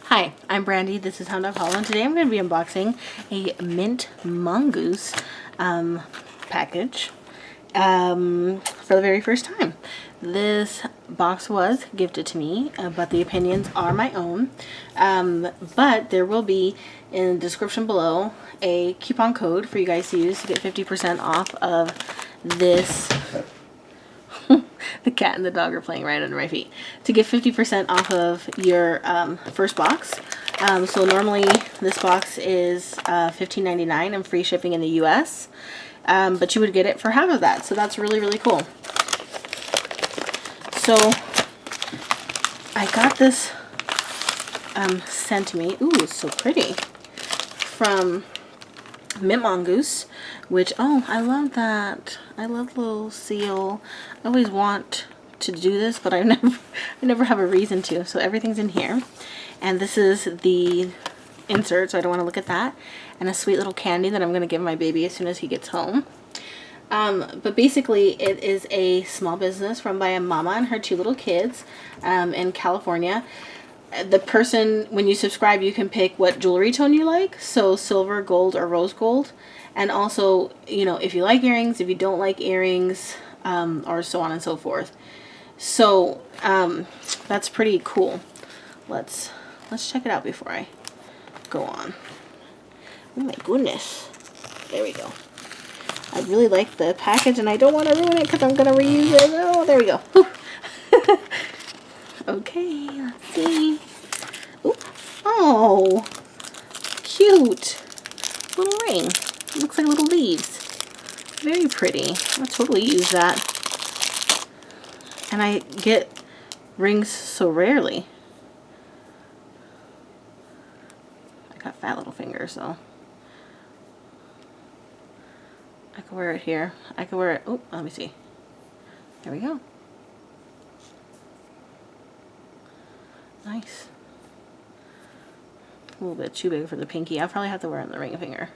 Hi, I'm Brandy. This is Hound Dog Hollow, and today I'm going to be unboxing a Mint Mongoose package for the very first time. This box was gifted to me, but the opinions are my own. But there will be in the description below a coupon code for you guys to use to get 50% off of this. The cat and the dog are playing right under my feet. To get 50% off of your first box. So normally this box is $15.99 and free shipping in the US. But you would get it for half of that. So that's really, really cool. So I got this sent to me. Ooh, it's so pretty. From Mint Mongoose, which, oh, I love that. I love the little seal. I always want to do this, but I never have a reason to. So everything's in here. And this is the insert, so I don't want to look at that. And a sweet little candy that I'm going to give my baby as soon as he gets home. But basically, it is a small business run by a mama and her two little kids in California. The person, when you subscribe, you can pick what jewelry tone you like. So silver, gold, or rose gold. And also, you know, if you like earrings, if you don't like earrings, or so on and so forth. So that's pretty cool. Let's check it out before I go on. Oh my goodness. There we go. I really like the package and I don't want to ruin it because I'm going to reuse it. Oh, there we go. Okay, let's see. Ooh. Oh, cute. Little ring. Looks like little leaves. Very pretty. I'll totally use that. And I get rings so rarely. I got fat little fingers, so I can wear it here. I can wear it. Oh, let me see. There we go. Nice. A little bit too big for the pinky. I'll probably have to wear it on the ring finger.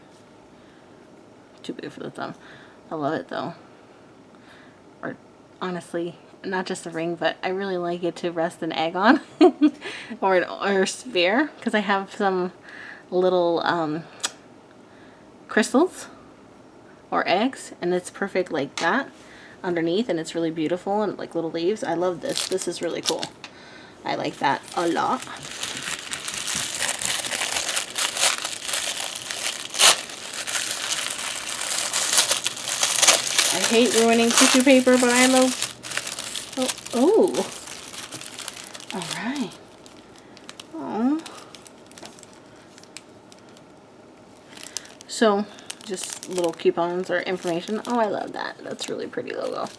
Too big for the thumb. I love it though. Or honestly, not just the ring, but I really like it to rest an egg on. or a sphere, because I have some little crystals or eggs, and it's perfect like that underneath, and it's really beautiful and like little leaves. I love this. This is really cool. I like that a lot. I hate ruining tissue paper, but I love. Oh. All right. Oh. So, just little coupons or information. Oh, I love that. That's really pretty logo.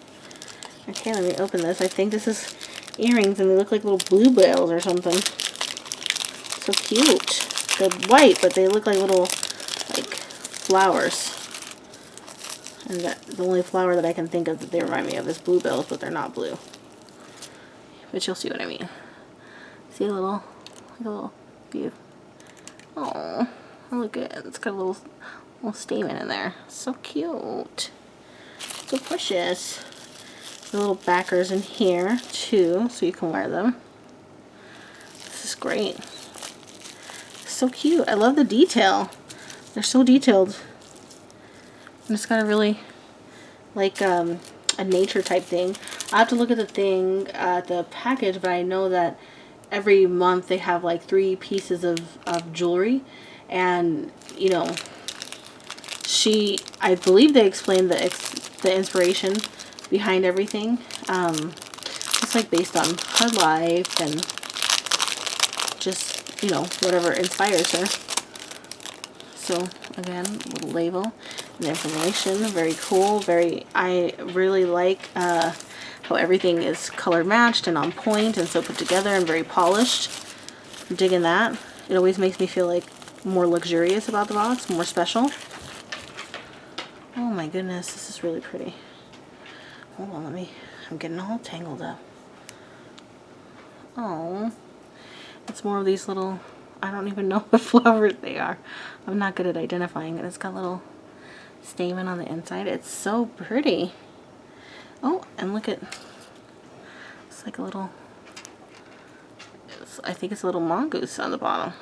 Okay, let me open this. I think this is earrings, and they look like little bluebells or something. So cute. They're white, but they look like little, like, flowers. And the only flower that I can think of that they remind me of is bluebells, but they're not blue. But you'll see what I mean. See a little view. Oh, look at it. It's got a little stamen in there. So cute. So precious. The little backers in here too, so you can wear them. This is great. So cute. I love the detail. They're so detailed. And it's got a really, like, a nature type thing. I have to look at the thing, the package, but I know that every month they have like 3 pieces of jewelry. And, you know, I believe they explained the inspiration behind everything. It's like based on her life and just, you know, whatever inspires her. So again, little label and information. Very cool. I really like how everything is color matched and on point and so put together and very polished. I'm digging that. It always makes me feel like more luxurious about the box, more special. Oh my goodness, this is really pretty. Hold on, I'm getting all tangled up. Oh, it's more of these little, I don't even know what flowers they are. I'm not good at identifying it. It's got little stamen on the inside. It's so pretty. Oh, and look at, it's like a little, it's I think it's a little mongoose on the bottom,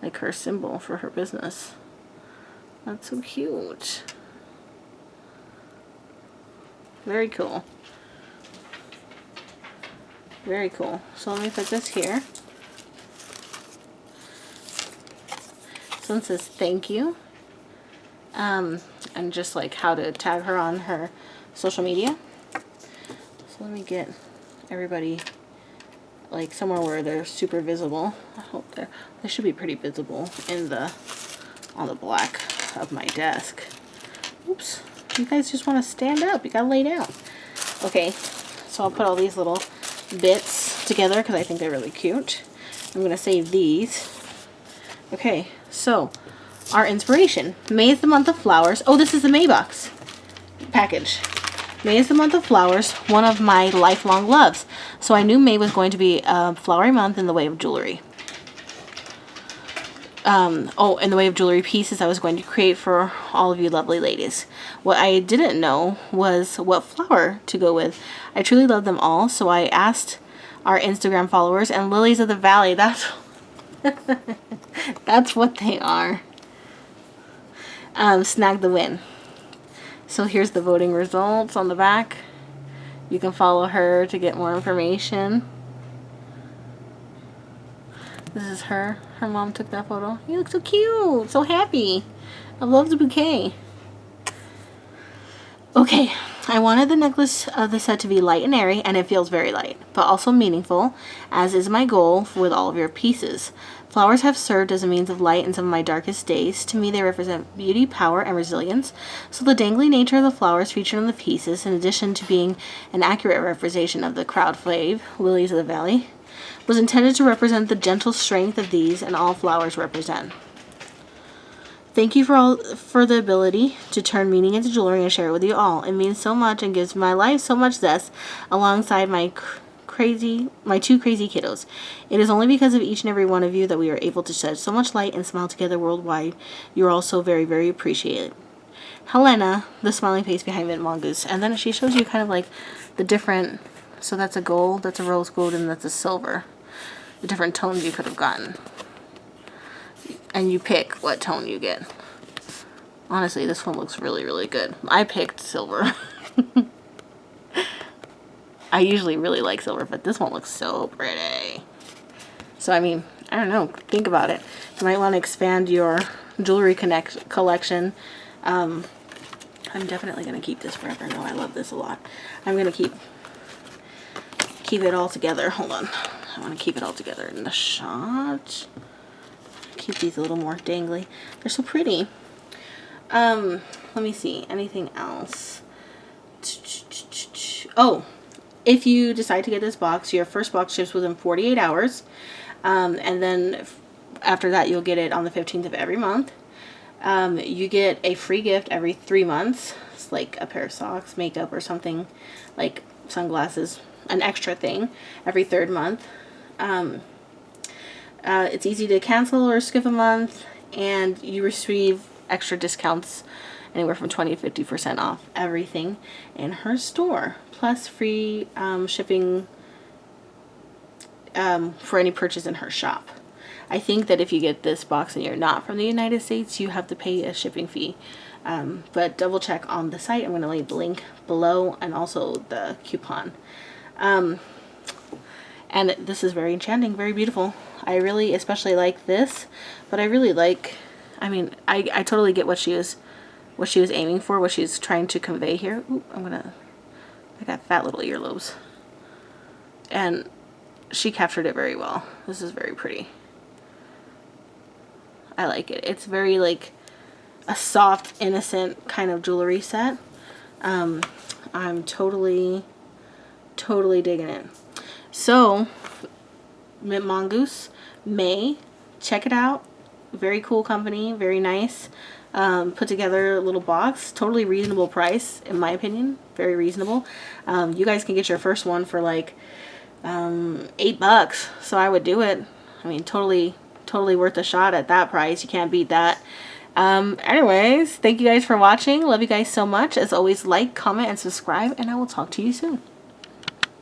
like her symbol for her business. That's so cute. Very cool. Very cool. So let me put this here. This one says thank you. And just like how to tag her on her social media. So let me get everybody like somewhere where they're super visible. I hope they should be pretty visible in on the black of my desk. Oops. You guys just want to stand up. You gotta lay down. Okay, so I'll put all these little bits together because I think they're really cute. I'm gonna save these. Okay, so our inspiration. May is the month of flowers. Oh, this is the May box package. May is the month of flowers, one of my lifelong loves. So I knew May was going to be a flowery month in the way of jewelry. In the way of jewelry pieces I was going to create for all of you lovely ladies. What I didn't know was what flower to go with. I truly love them all, so I asked our Instagram followers, and lilies of the valley, that's that's what they are. Snagged the win. So here's the voting results on the back. You can follow her to get more information. This is her. Her mom took that photo. You look so cute. So happy. I love the bouquet. Okay. I wanted the necklace of the set to be light and airy, and it feels very light, but also meaningful, as is my goal with all of your pieces. Flowers have served as a means of light in some of my darkest days. To me, they represent beauty, power, and resilience. So the dangly nature of the flowers featured on the pieces, in addition to being an accurate representation of the crowd fave, lilies of the valley, was intended to represent the gentle strength of these and all flowers represent. Thank you for the ability to turn meaning into jewelry and share it with you all. It means so much and gives my life so much zest alongside my two crazy kiddos. It is only because of each and every one of you that we are able to shed so much light and smile together worldwide. You are all so very, very appreciated. Helena, the smiling face behind Mint Mongoose. And then she shows you kind of like the different, so that's a gold, that's a rose gold, and that's a silver. The different tones you could have gotten. And you pick what tone you get. Honestly, this one looks really, really good. I picked silver. I usually really like silver, but this one looks so pretty. So, I mean, I don't know. Think about it. You might want to expand your jewelry collection. I'm definitely going to keep this forever. No, I love this a lot. I'm going to keep it all together. Hold on. I want to keep it all together in the shot. Keep these a little more dangly. They're so pretty. Let me see. Anything else? Oh, if you decide to get this box, your first box ships within 48 hours. And then after that, you'll get it on the 15th of every month. You get a free gift every 3 months. It's like a pair of socks, makeup, or something like sunglasses, an extra thing every 3rd month. It's easy to cancel or skip a month, and you receive extra discounts anywhere from 20 to 50% off everything in her store, plus free shipping for any purchase in her shop. I think that if you get this box and you're not from the United States, you have to pay a shipping fee. But double check on the site. I'm going to leave the link below and also the coupon. And this is very enchanting, very beautiful. I really especially like this, but I really like, I mean, I totally get what she was aiming for, what she's trying to convey here. Ooh, I got fat little earlobes. And she captured it very well. This is very pretty. I like it. It's very like a soft, innocent kind of jewelry set. I'm totally digging it. So, Mint Mongoose May, check it out. Very cool company, very nice. Put together a little box, totally reasonable price in my opinion, very reasonable. You guys can get your first one for like $8, so I would do it. I mean, totally worth a shot at that price. You can't beat that. Anyways, thank you guys for watching. Love you guys so much. As always, like, comment, and subscribe, and I will talk to you soon.